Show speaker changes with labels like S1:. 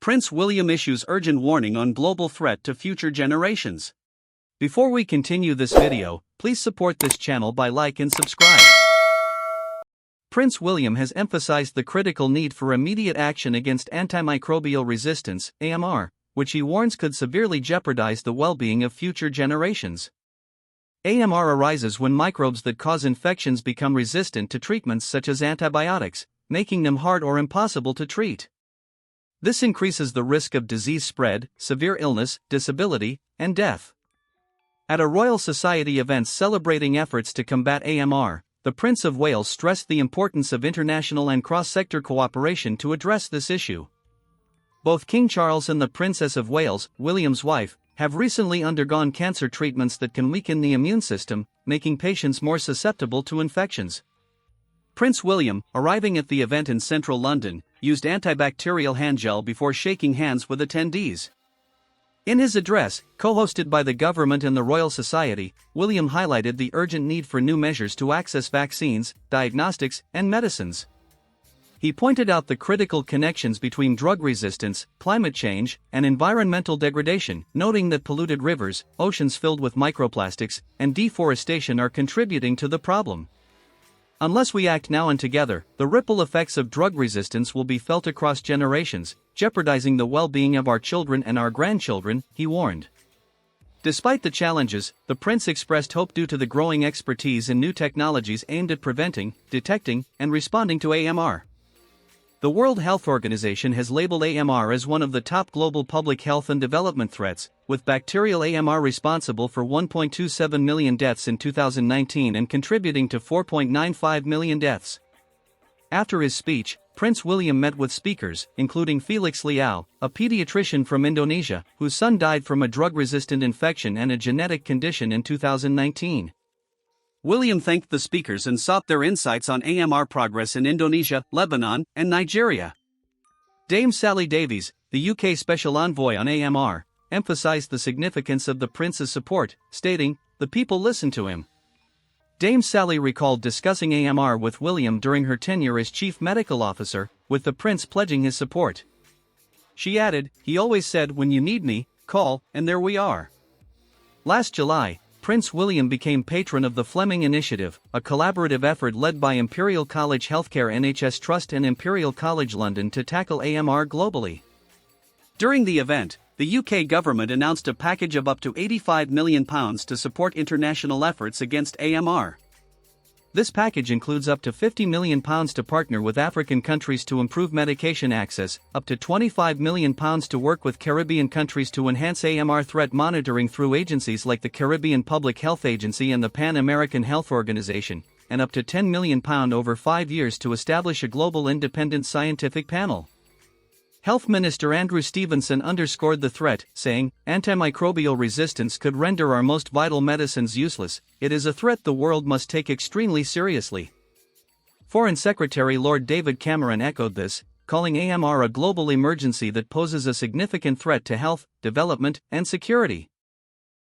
S1: Prince William issues urgent warning on global threat to future generations. Before we continue this video, please support this channel by like and subscribe. Prince William has emphasized the critical need for immediate action against antimicrobial resistance, AMR, which he warns could severely jeopardize the well-being of future generations. AMR arises when microbes that cause infections become resistant to treatments such as antibiotics, making them hard or impossible to treat. This increases the risk of disease spread, severe illness, disability, and death. At a Royal Society event celebrating efforts to combat AMR, the Prince of Wales stressed the importance of international and cross-sector cooperation to address this issue. Both King Charles and the Princess of Wales, William's wife, have recently undergone cancer treatments that can weaken the immune system, making patients more susceptible to infections. Prince William, arriving at the event in central London, used antibacterial hand gel before shaking hands with attendees. In his address, co-hosted by the government and the Royal Society, William highlighted the urgent need for new measures to access vaccines, diagnostics, and medicines. He pointed out the critical connections between drug resistance, climate change, and environmental degradation, noting that polluted rivers, oceans filled with microplastics, and deforestation are contributing to the problem. Unless we act now and together, the ripple effects of drug resistance will be felt across generations, jeopardizing the well-being of our children and our grandchildren, he warned. Despite the challenges, the prince expressed hope due to the growing expertise in new technologies aimed at preventing, detecting, and responding to AMR. The World Health Organization has labeled AMR as one of the top global public health and development threats, with bacterial AMR responsible for 1.27 million deaths in 2019 and contributing to 4.95 million deaths. After his speech, Prince William met with speakers, including Felix Liao, a pediatrician from Indonesia, whose son died from a drug-resistant infection and a genetic condition in 2019. William thanked the speakers and sought their insights on AMR progress in Indonesia, Lebanon, and Nigeria. Dame Sally Davies, the UK Special Envoy on AMR, emphasized the significance of the prince's support, stating, "The people listen to him." Dame Sally recalled discussing AMR with William during her tenure as Chief Medical Officer, with the prince pledging his support. She added, "He always said, 'When you need me, call,' and there we are." Last July, Prince William became patron of the Fleming Initiative, a collaborative effort led by Imperial College Healthcare NHS Trust and Imperial College London to tackle AMR globally. During the event, the UK government announced a package of up to £85 million to support international efforts against AMR. This package includes up to £50 million to partner with African countries to improve medication access, up to £25 million to work with Caribbean countries to enhance AMR threat monitoring through agencies like the Caribbean Public Health Agency and the Pan American Health Organization, and up to £10 million over 5 years to establish a global independent scientific panel. Health Minister Andrew Stevenson underscored the threat, saying, "Antimicrobial resistance could render our most vital medicines useless. It is a threat the world must take extremely seriously." Foreign Secretary Lord David Cameron echoed this, calling AMR a global emergency that poses a significant threat to health, development, and security.